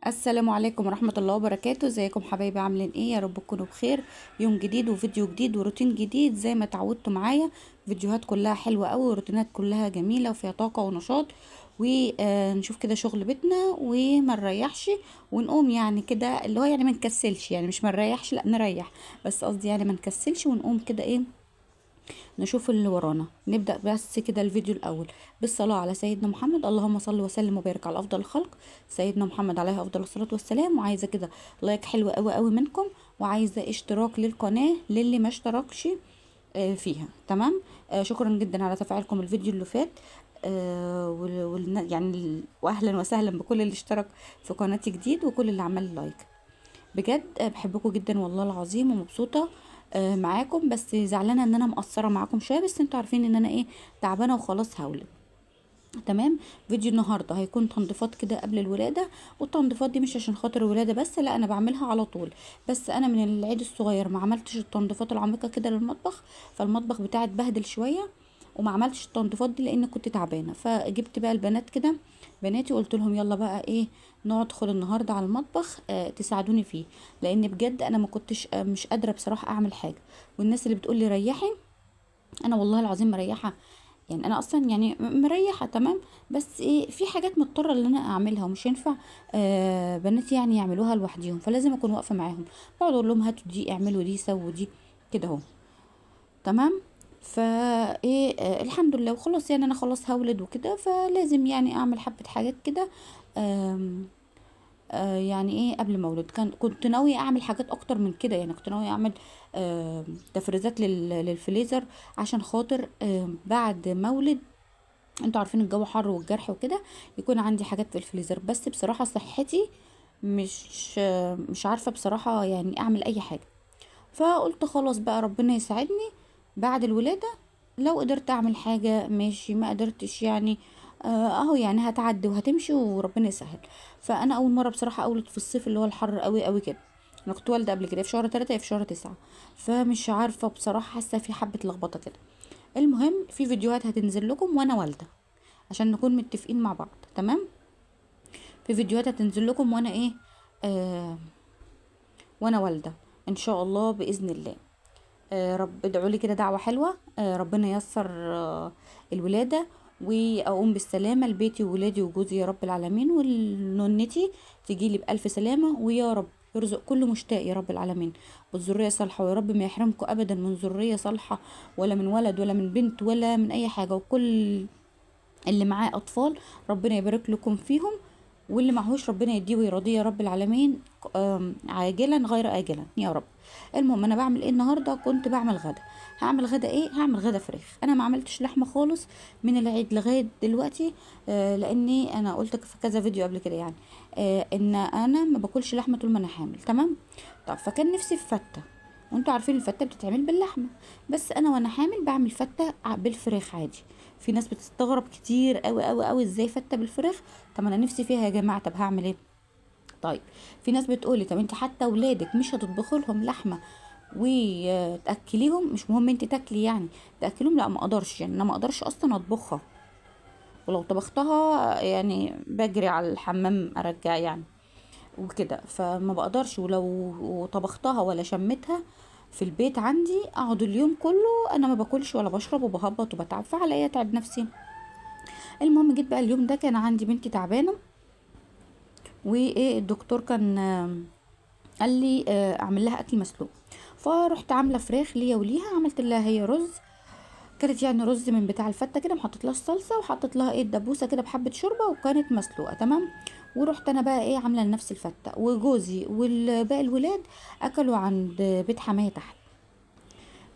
السلام عليكم ورحمة الله وبركاته. ازيكم حبايبي؟ عاملين ايه؟ يا رب تكونوا بخير. يوم جديد وفيديو جديد وروتين جديد زي ما اتعودتوا معايا. فيديوهات كلها حلوة قوي وروتينات كلها جميلة وفيها طاقة ونشاط، ونشوف كده شغل بيتنا وما نريحش ونقوم، يعني كده اللي هو يعني ما نكسلش، يعني مش ما نريحش، لا نريح، بس قصدي يعني ما نكسلش ونقوم كده ايه، نشوف اللي ورانا. نبدأ بس كده الفيديو الأول بالصلاة على سيدنا محمد. اللهم صل وسلم وبارك على أفضل الخلق سيدنا محمد عليه أفضل الصلاة والسلام. وعايزة كده لايك حلو قوي قوي منكم، وعايزة اشتراك للقناة للي ما اشتركش فيها. تمام. شكرا جدا على تفاعلكم الفيديو اللي فات. يعني واهلا وسهلا بكل اللي اشترك في قناتي جديد وكل اللي عمل لايك. بجد بحبكم جدا والله العظيم، ومبسوطه معاكم، بس زعلانه ان انا مقصره معاكم شويه، بس انتوا عارفين ان انا ايه، تعبانه وخلاص هولد. تمام. فيديو النهارده هيكون تنظيفات كده قبل الولاده، والتنظيفات دي مش عشان خاطر الولاده بس، لا انا بعملها على طول، بس انا من العيد الصغير ما عملتش التنظيفات العميقه كده للمطبخ، فالمطبخ بتاعي اتبهدل شويه، وما عملتش التنظيفات دي لان كنت تعبانه. فجبت بقى البنات كده، بناتي، قلت لهم يلا بقى ايه، نقعد ندخل النهارده على المطبخ تساعدوني فيه، لان بجد انا ما كنتش مش قادره بصراحه اعمل حاجه. والناس اللي بتقول لي ريحي، انا والله العظيم مريحه، يعني انا اصلا يعني مريحه تمام، بس ايه، في حاجات مضطره ان انا اعملها ومش ينفع بناتي يعني يعملوها لوحديهم، فلازم اكون واقفه معاهم، بقعد اقول لهم هاتوا دي، اعملوا دي، سووا دي، كده اهو. تمام. فا ايه الحمد لله وخلاص، يعني انا خلاص هولد وكده، فلازم يعني اعمل حبه حاجات كده. آم، يعني ايه، قبل ما اولد كنت ناويه اعمل حاجات اكتر من كده، يعني كنت ناويه اعمل تفريزات للفليزر، عشان خاطر بعد ما اولد، انتوا عارفين الجو حر والجرح وكده، يكون عندي حاجات في الفريزر. بس بصراحة صحتي مش عارفة بصراحة يعني اعمل اي حاجة، فقلت خلاص بقى ربنا يساعدني بعد الولادة، لو قدرت اعمل حاجة ماشي، ما قدرتش يعني اهو، يعني هتعدي وهتمشي وربنا يسهل. فانا اول مرة بصراحة اولد في الصيف اللي هو الحر قوي قوي كده. انا كنت والدة قبل كده في شهر 3 في شهر 9، فمش عارفة بصراحة، حاسة في حبة لخبطة كده. المهم في فيديوهات هتنزل لكم وانا والدة، عشان نكون متفقين مع بعض. تمام. في فيديوهات هتنزل لكم وانا ايه، آه وانا والده ان شاء الله باذن الله. رب ادعوا لي كده دعوه حلوه، ربنا ييسر الولاده، واقوم بالسلامه لبيتي وولادي وجوزي يا رب العالمين، ونونتي تجي لي بالف سلامه، ويا رب يرزق كل مشتاق يا رب العالمين بالذريه الصالحه، ويا رب ما يحرمكم ابدا من ذريه صالحه، ولا من ولد ولا من بنت ولا من اي حاجه، وكل اللي معاه اطفال ربنا يبارك لكم فيهم، واللي معهوش ربنا يديه ويرضيه يا رب العالمين، عاجلا غير آجلا يا رب. المهم انا بعمل ايه النهارده؟ كنت بعمل غدا. هعمل غدا ايه؟ هعمل غدا فراخ. انا ما عملتش لحمه خالص من العيد لغايه دلوقتي، لاني انا قلت في كذا فيديو قبل كده يعني ان انا ما باكلش لحمه طول ما انا حامل. تمام. طب فكان نفسي في فته، وانتوا عارفين الفته بتتعمل باللحمه، بس انا وانا حامل بعمل فته بالفراخ عادي. في ناس بتستغرب كتير قوي قوي قوي ازاي فته بالفراخ، طب انا نفسي فيها يا جماعه، طب هعمل ايه؟ طيب، في ناس بتقولي طب انت حتى ولادك مش هتطبخي لهم لحمه وتاكليهم؟ مش مهم انت تاكلي يعني تاكليهم؟ لا ما اقدرش، يعني انا ما اقدرش اصلا اطبخها، ولو طبختها يعني بجري على الحمام ارجع يعني وكده، فما بقدرش. ولو طبختها ولا شمتها في البيت عندي، اقعد اليوم كله انا ما باكلش ولا بشرب وبهبط وبتعب، فعلى ايه اتعب نفسي؟ المهم جيت بقى اليوم ده كان عندي بنتي تعبانه، وايه الدكتور كان قال لي اعمل لها اكل مسلوق، فرحت عامله فراخ ليا وليها، عملت لها هي رز، كانت يعني رز من بتاع الفته كده، محطت لها الصلصه وحطت لها ايه الدبوسه كده بحبه شوربه، وكانت مسلوقه تمام. ورحت انا بقى ايه عامله لنفسي الفته، وجوزي والباقي الولاد اكلوا عند بيت حمايه تحت،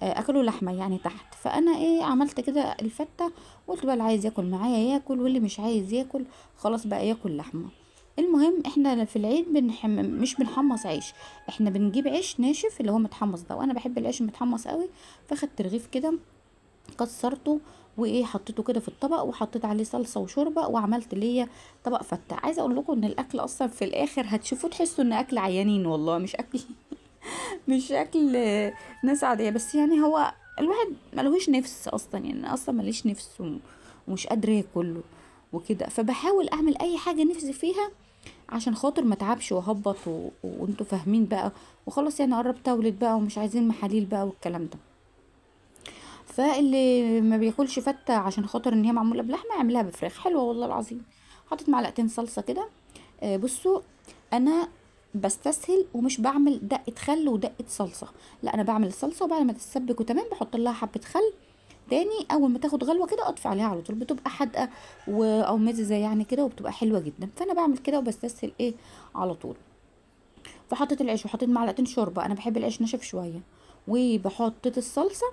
اكلوا لحمه يعني تحت. فانا ايه عملت كده الفته، قلت بقى اللي عايز ياكل معايا ياكل، واللي مش عايز ياكل خلاص بقى ياكل لحمه. المهم احنا في العيد مش بنحمص عيش، احنا بنجيب عيش ناشف اللي هو متحمص ده، وانا بحب العيش المتحمص قوي. فاخدت رغيف كده كسرته، وايه حطيته كده في الطبق، وحطيت عليه صلصه وشوربه، وعملت ليا طبق فته. عايزه اقول لكم ان الاكل اصلا في الاخر هتشوفوا تحسوا ان اكل عيانين، والله مش اكل مش اكل ناس عاديه، بس يعني هو الواحد ملهوش نفس اصلا، يعني أنا اصلا ماليش نفس ومش قادره اكل وكده، فبحاول اعمل اي حاجه نفسي فيها عشان خاطر ما تعبش واهبط وانتوا فاهمين بقى. وخلاص يعني قربت اولد بقى ومش عايزين محاليل بقى والكلام ده. فاللي ما بياكلش فته عشان خاطر ان هي معموله بلحمه يعملها بفراخ حلوه والله العظيم. حطيت معلقتين صلصه كده. بصوا، انا بستسهل ومش بعمل دقه خل ودقه صلصه، لا انا بعمل الصلصه وبعد ما تتسبك وتمام بحط لها حبه خل تاني. اول ما تاخد غلوه كده اطفي عليها على طول، بتبقى حادقه او مززه يعني كده، وبتبقى حلوه جدا. فانا بعمل كده وبستسهل ايه على طول. فحطيت العيش وحطيت معلقتين شوربه، انا بحب العيش ناشف شويه. وبحطيت الصلصه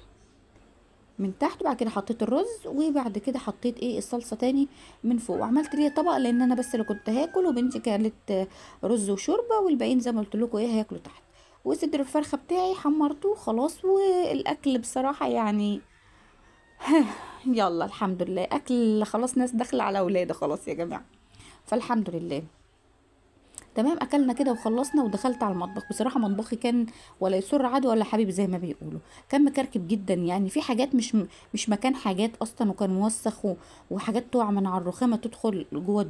من تحت، وبعد كده حطيت الرز، وبعد كده حطيت ايه الصلصه تاني من فوق. وعملت لي طبق لان انا بس اللي كنت هاكل، وبنتي كانت رز وشوربه، والباقيين زي ما قلت لكم ايه هياكلوا تحت. وصدر الفرخه بتاعي حمرته خلاص. والاكل بصراحه يعني يلا الحمد لله اكل خلاص، ناس داخله على اولاده خلاص يا جماعه. فالحمد لله تمام. اكلنا كده وخلصنا ودخلت على المطبخ. بصراحه مطبخي كان ولا يسر عدو ولا حبيب زي ما بيقولوا. كان مكركب جدا يعني، في حاجات مش مكان حاجات اصلا، وكان موسخ وحاجات تقع من على الرخامه تدخل جوه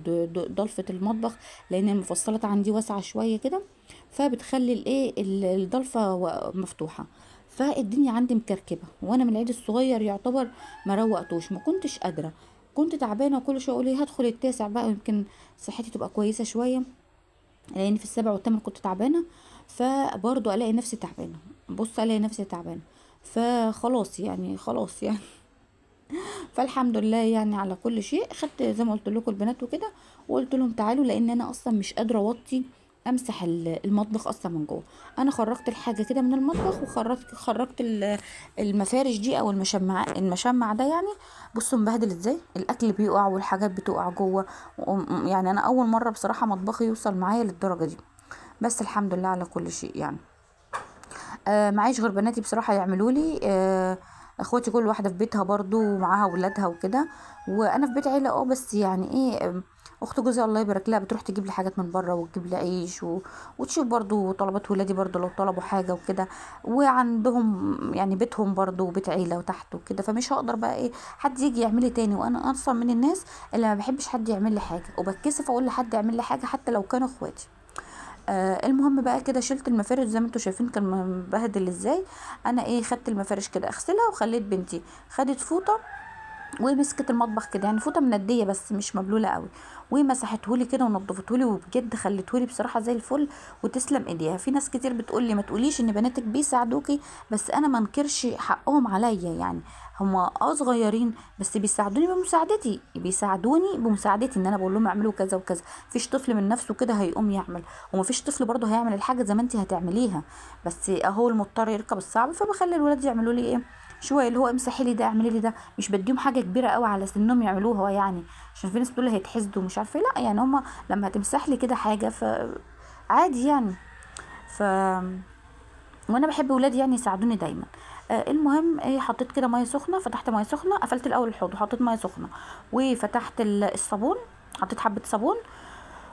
ضلفه المطبخ، لان المفصلات عندي واسعه شويه كده، فبتخلي الايه الضلفه مفتوحه. فالدنيا عندي مكركبه، وانا من العيد الصغير يعتبر ما روقتوش، ما كنتش قادره، كنت تعبانه. وكل شويه اقول ايه هدخل التاسع بقى يمكن صحتي تبقى كويسه شويه، لان في السابع والثامن كنت تعبانه. فبرضو الاقي نفسي تعبانه، بص الاقي نفسي تعبانه. فخلاص يعني خلاص يعني فالحمد لله يعني على كل شيء. خدت زي ما قلت لكم البنات وكده، وقلت لهم تعالوا، لان انا اصلا مش قادره اوطي امسح المطبخ اصلا من جوه. انا خرجت الحاجه كده من المطبخ، وخرجت المفارش دي او المشمع ده يعني. بصوا مبهدل ازاي، الاكل بيقع والحاجات بتقع جوه. يعني انا اول مره بصراحه مطبخي يوصل معايا للدرجه دي. بس الحمد لله على كل شيء يعني. معيش غير بناتي بصراحة يعملوا لي. اخواتي كل واحدة في بيتها برضو ومعاها ولادها وكده. وانا في بيت عيلة بس يعني ايه اخت جوزي الله يبارك لها بتروح تجيب لي حاجات من بره وتجيب لي عيش وتشوف برضو طلبات ولادي برضو لو طلبوا حاجة وكده. وعندهم يعني بيتهم برضو بيت عيلة وتحت وكده، فمش هقدر بقى ايه حد يجي يعمل لي تاني. وانا اصلا من الناس اللي ما بحبش حد يعمل لي حاجة، وبتكسف اقول لحد يعمل لي حاجة حتى لو كانوا اخواتي. المهم بقى كده شلت المفارش زي ما انتوا شايفين كان مبهدل ازاي. انا ايه خدت المفارش كده اغسلها، وخليت بنتي خدت فوطه ومسكت المطبخ كده، يعني فوطه منديه بس مش مبلوله قوي، ومسحتهولي كده ونضفتهولي، وبجد خليتهولي بصراحه زي الفل. وتسلم ايديها. في ناس كتير بتقول لي ما تقوليش ان بناتك بيساعدوكي، بس انا ما انكرش حقهم عليا يعني. هما صغيرين بس بيساعدوني بمساعدتي، بيساعدوني بمساعدتي ان انا بقول لهم اعملوا كذا وكذا. مفيش طفل من نفسه كده هيقوم يعمل، ومفيش طفل برضه هيعمل الحاجه زي ما انت هتعمليها، بس اهو المضطر يركب الصعب. فبخلي الولاد يعملوا لي ايه شويه، اللي هو امسحي لي ده اعملي لي ده. مش بديهم حاجه كبيره قوي على سنهم يعملوها يعني، عشان في ناس بتقول هيتحسدوا مش عارفه لا يعني. هما لما هتمسح لي كده حاجه عادي يعني. ف وانا بحب ولادي يعني يساعدوني دايما. المهم ايه حطيت كده ميه سخنه، فتحت ميه سخنه، قفلت الاول الحوض وحطيت ميه سخنه، وفتحت الصابون، حطيت حبه صابون.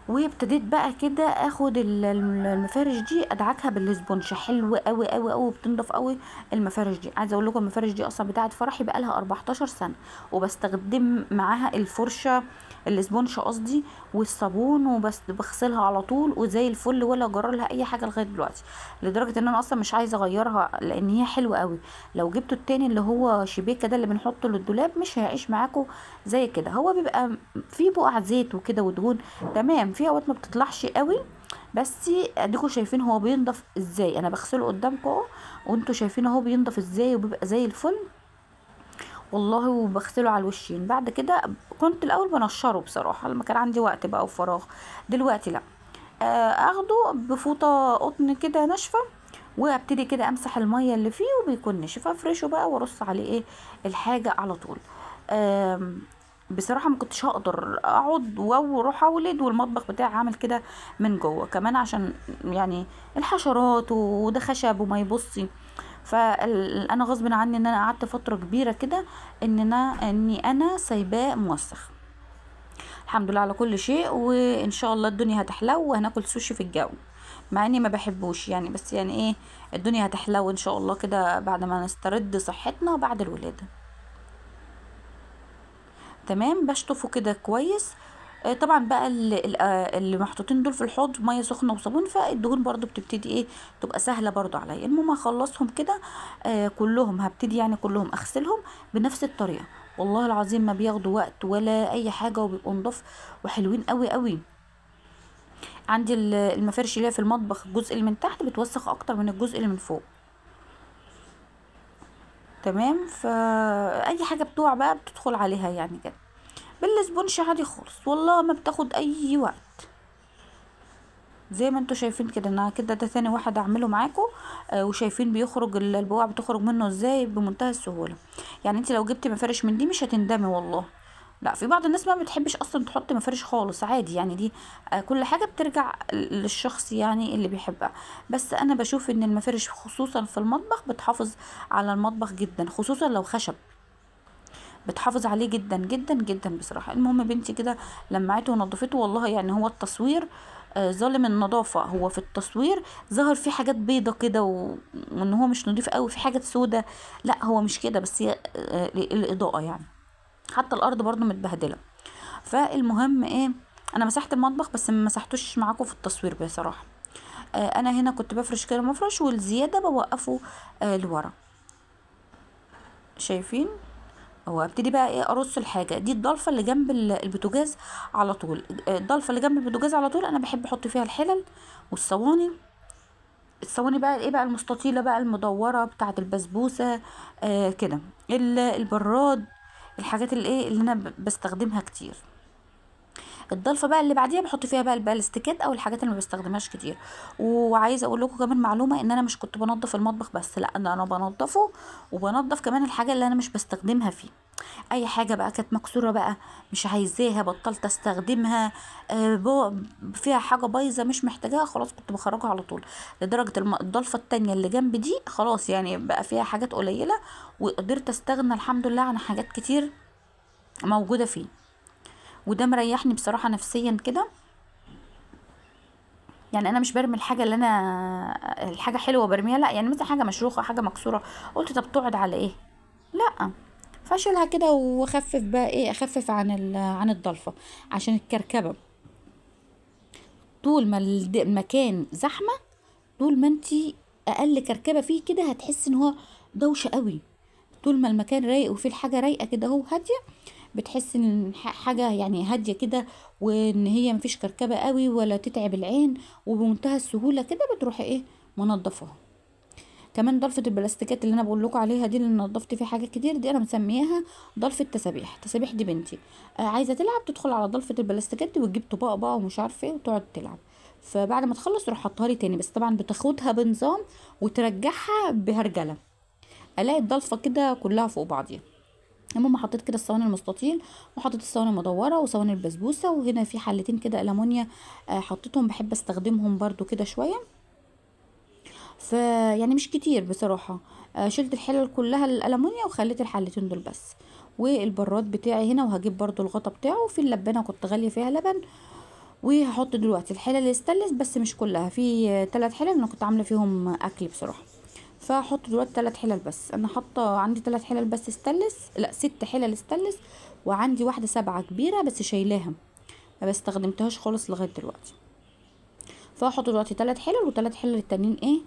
وابتديت بقى كده اخد المفارش دي ادعكها بالاسبونج حلو قوي قوي قوي، بتنضف قوي. المفارش دي عايزه اقول لكم المفارش دي اصلا بتاعه فرحي بقى لها 14 سنه، وبستخدم معاها الفرشه الاسبونج قصدي والصابون، وبس بغسلها على طول وزي الفل، ولا جرى لها اي حاجه لغايه دلوقتي. لدرجه ان انا اصلا مش عايزه اغيرها لان هي حلوه قوي. لو جبتوا التاني اللي هو شبيكه ده اللي بنحطه للدولاب مش هيعيش معاكم زي كده. هو بيبقى فيه بقع زيت وكده ودهون تمام، في اوقات ما بتطلعش قوي، بس اديكوا شايفين هو بينضف ازاي. انا بغسله قدامكم وانتوا شايفين اهو بينضف ازاي وبيبقى زي الفل والله. وبغسله على الوشين. بعد كده كنت الاول بنشره بصراحه لما كان عندي وقت بقى وفراغ، دلوقتي لا. اخده بفوطه قطن كده ناشفه، وابتدي كده امسح الميه اللي فيه وبيكون نشف، افرشه بقى وارص عليه ايه الحاجه على طول. بصراحه ما كنتش هقدر اقعد واروح اولد والمطبخ بتاعي عامل كده من جوه كمان، عشان يعني الحشرات وده خشب وما يبصي. فانا غصب عني ان انا قعدت فتره كبيره كده اني انا سايباه موسخ. الحمد لله على كل شيء، وان شاء الله الدنيا هتحلو وهناكل سوشي في الجو، مع اني ما بحبوش يعني، بس يعني ايه الدنيا هتحلو ان شاء الله كده بعد ما نسترد صحتنا بعد الولاده. تمام بشطفه كده كويس. طبعا بقى اللي محطوطين دول في الحوض ميه سخنه وصابون، فالدهون برضو بتبتدي ايه تبقى سهله برضو عليا. المهم اخلصهم كده كلهم، هبتدي يعني كلهم اغسلهم بنفس الطريقه. والله العظيم ما بياخدوا وقت ولا اي حاجه، وبيبقوا نضاف وحلوين قوي قوي. عندي المفارش اللي هي في المطبخ، الجزء اللي من تحت بتوسخ اكتر من الجزء اللي من فوق. تمام، فاي حاجه بتوع بقى بتدخل عليها يعني كده. بالسبونش عادي خالص، والله ما بتاخد اي وقت. زي ما انتوا شايفين كده، انا كده ده تاني واحد اعمله معاكم. وشايفين بيخرج البقع بتخرج منه ازاي بمنتهى السهوله. يعني انت لو جبتي مفارش من دي مش هتندمي والله. لا، في بعض الناس ما بتحبش اصلا تحط مفارش خالص، عادي يعني دي كل حاجه بترجع للشخص يعني اللي بيحبها. بس انا بشوف ان المفارش خصوصا في المطبخ بتحافظ على المطبخ جدا، خصوصا لو خشب بتحافظ عليه جدا جدا جدا بصراحه. المهم بنتي كده لمعته ونضفته، والله يعني هو التصوير ظالم النظافه. هو في التصوير ظهر فيه حاجات بيضه كده وان هو مش نظيف قوي، في حاجات سودة. لا هو مش كده، بس هي الاضاءه يعني. حتى الارض برضو متبهدله. فالمهم ايه، انا مسحت المطبخ بس ما مسحتوش معاكم في التصوير بصراحه. انا هنا كنت بفرش كده مفرش، والزياده بوقفه لورا. شايفين؟ هو ابتدي بقى ايه ارص الحاجه دي. الضلفه اللي جنب البوتاجاز على طول، الضلفه اللي جنب البوتاجاز على طول انا بحب احط فيها الحلل والصواني. الصواني بقى ايه بقى المستطيله بقى المدوره بتاعه البسبوسه كده. البراد، الحاجات اللي ايه اللي انا بستخدمها كتير. الضلفه بقى اللي بعديها بحط فيها بقى البلاستيكات او الحاجات اللي ما بستخدمهاش كتير. وعايزه اقول لكم كمان معلومه، ان انا مش كنت بنظف المطبخ بس، لا انا بنظفه وبنظف كمان الحاجه اللي انا مش بستخدمها فيه. اي حاجه بقى كانت مكسوره بقى مش عايزاها، بطلت استخدمها، فيها حاجه بايظه مش محتاجاها، خلاص كنت بخرجها على طول. لدرجه الضلفه التانية اللي جنب دي خلاص يعني بقى فيها حاجات قليله، وقدرت استغنى الحمد لله عن حاجات كتير موجوده فيه. وده مريحني بصراحه نفسيا كده. يعني انا مش برمي الحاجه اللي انا الحاجه حلوه برميها، لا يعني مثلا حاجه مشروخه حاجه مكسوره، قلت طب تقعد على ايه؟ لا، فاشيلها كده واخفف بقى ايه، اخفف عن الضلفه عشان الكركبه. طول ما المكان زحمه، طول ما انتي اقل كركبه فيه كده هتحس ان هو دوشه قوي. طول ما المكان رايق وفيه الحاجه رايقه كده اهو هاديه، بتحس ان حاجه يعني هاديه كده، وان هي مفيش كركبه قوي ولا تتعب العين، وبمنتهى السهوله كده بتروحي ايه منضفاها. كمان ضلفه البلاستيكات اللي انا بقول لكم عليها دي، اللي نضفت فيها حاجات كتير، دي انا مسمياها ضلفه تسابيح. تسابيح دي بنتي عايزه تلعب تدخل على ضلفه البلاستيكات دي وتجيب طباق بقى ومش عارفه ايه وتقعد تلعب. فبعد ما تخلص تروح حطها لي تاني، بس طبعا بتاخدها بنظام وترجعها بهرجله. الاقي الضلفه كده كلها فوق بعضيها. المهم حطيت كده الصواني المستطيل، وحطيت الصواني المدوره وصواني البسبوسه، وهنا في حلتين كده ألمونيا حطيتهم، بحب استخدمهم برضو كده شويه. يعني مش كتير بصراحه. شلت الحلل كلها الألمونيا وخليت الحلتين دول بس. والبراد بتاعي هنا، وهجيب برضو الغطا بتاعه. في اللبانه كنت غاليه فيها لبن. وهحط دلوقتي الحلل الاستانلس بس مش كلها، في 3 حلل انا كنت عامله فيهم اكل بصراحه. فهحط دلوقتي 3 حلل بس. انا حاطه عندي 3 حلل بس استانلس، لا 6 حلل استانلس. وعندي واحده 7 كبيره بس شايلاها، ما بستخدمتهاش خالص لغايه دلوقتي. فهحط دلوقتي 3 حلل، و3 حلل التانيين ايه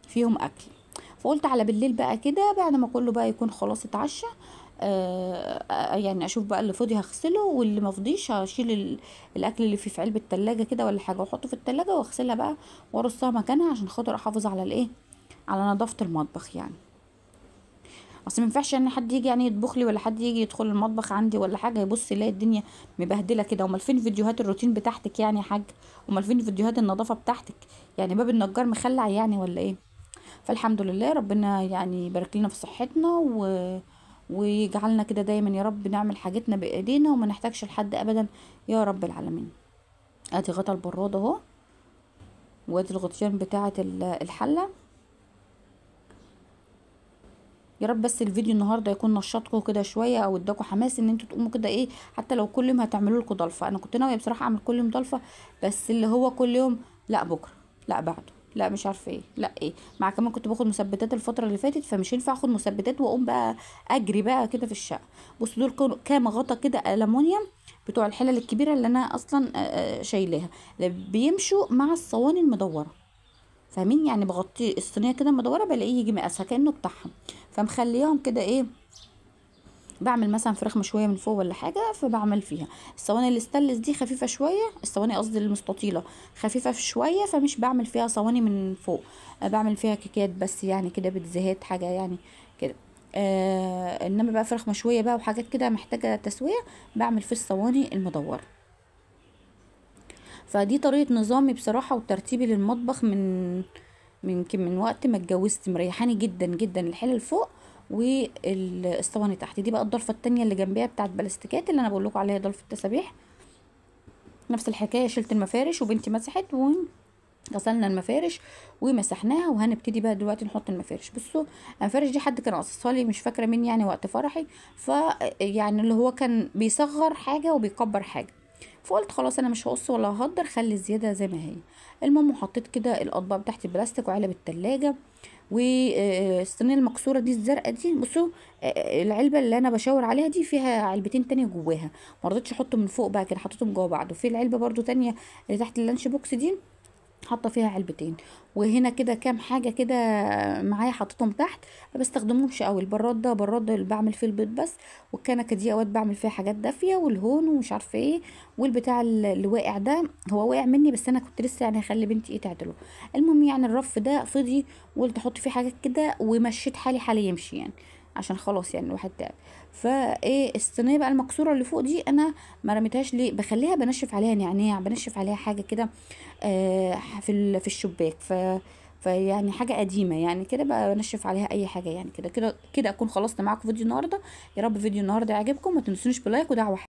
فيهم اكل. فقلت على بالليل بقى كده بعد ما كله بقى يكون خلاص اتعشى، يعني اشوف بقى اللي فاضي هغسله، واللي مفضيش هشيل الاكل اللي فيه في علبة تلاجة كده ولا حاجة، واحطه في التلاجة واغسلها بقى وارصها مكانها، عشان خاطر احافظ على الايه على نظافة المطبخ يعني. اصل مينفعش ان حد يجي يعني يطبخ لي، ولا حد يجي يدخل المطبخ عندي ولا حاجه يبص يلاقي الدنيا مبهدله كده. امال فين فيديوهات الروتين بتاعتك يعني يا حاج؟ امال فين فيديوهات النظافه بتاعتك؟ يعني باب النجار مخلع يعني ولا ايه؟ فالحمد لله ربنا يعني يبارك لنا في صحتنا ويجعلنا كده دايما يا رب نعمل حاجتنا بايدينا وما نحتاجش لحد ابدا يا رب العالمين. ادي غطا البراد اهو، وادي الغطيان بتاعه الحله. يا رب بس الفيديو النهارده يكون نشطكم كده شويه، او اداكم حماس ان انتوا تقوموا كده ايه، حتى لو كل يوم هتعملوا لكم ضلفه. انا كنت ناويه بصراحه اعمل كل يوم ضلفه، بس اللي هو كل يوم لا، بكره لا بعده لا مش عارفه ايه، لا ايه، مع كمان كنت باخد مثبتات الفتره اللي فاتت، فمش ينفع اخد مثبتات واقوم بقى اجري بقى كده في الشقه. بصوا دول كام غطا كده الومنيوم بتوع الحلل الكبيره اللي انا اصلا شايلاها، اللي بيمشوا مع الصواني المدوره. فاهمين؟ يعني بغطي الصينيه كده مدوره بلاقيه يجي مقاسها كانه بتاعها. فمخليهم كده ايه، بعمل مثلا فراخ مشويه من فوق ولا حاجه فبعمل فيها. الصواني الاستانلس دي خفيفه شويه، الصواني قصدي المستطيله خفيفه شويه، فمش بعمل فيها صواني من فوق. بعمل فيها كيكات بس يعني كده، بتزهات حاجه يعني كده. انما بقى فراخ مشويه بقى وحاجات كده محتاجه تسويه، بعمل في الصواني المدوره. فدي طريقه نظامي بصراحه وترتيبي للمطبخ من وقت ما اتجوزت، مريحاني جدا جدا الحلل فوق والصواني تحت. دي بقى الضلفه التانية اللي جنبيها بتاعت بلاستيكات اللي انا بقول لكم عليها ضلفه تسابيح. نفس الحكايه، شلت المفارش وبنتي مسحت وغسلنا المفارش ومسحناها، وهنبتدي بقى دلوقتي نحط المفارش. بصوا المفارش دي حد كان قصصها لي مش فاكره مين يعني وقت فرحي، ف يعني اللي هو كان بيصغر حاجه وبيكبر حاجه، فقلت خلاص انا مش هقص ولا هقدر، خلي الزياده زي ما هي. المهم حطيت كده الاطباق بتاعت البلاستيك وعلب التلاجة والصينيه المكسوره دي الزرقاء دي. بصوا العلبه اللي انا بشاور عليها دي فيها علبتين تانية جواها، ما رضيتش احطهم من فوق بقى كده، حطيتهم جوا بعض. وفي العلبه برضو تانية اللي تحت اللانش بوكس دي حاطه فيها علبتين. وهنا كده كام حاجه كده معايا حطيتهم تحت، ما بستخدمهمش قوي. البراد ده براد اللي بعمل فيه البيض بس، والكنكه دي اوقات بعمل فيها حاجات دافيه، والهون ومش عارفه ايه، والبتاع اللي واقع ده هو واقع مني بس انا كنت لسه يعني هخلي بنتي ايه تعدله. المهم يعني الرف ده فضي وقلت احط فيه حاجات كده، ومشيت حالي حالي يمشي يعني، عشان خلاص يعني الواحد تعب. فايه الصينيه بقى المكسوره اللي فوق دي انا ما رميتهاش ليه، بخليها بنشف عليها نعناع، بنشف عليها حاجه كده في الشباك. فيعني حاجه قديمه يعني كده بقى بنشف عليها اي حاجه يعني كده كده كده. اكون خلصت معاكم فيديو النهارده. يا رب فيديو النهارده يعجبكم، ما تنسونيش بلايك ودعوه.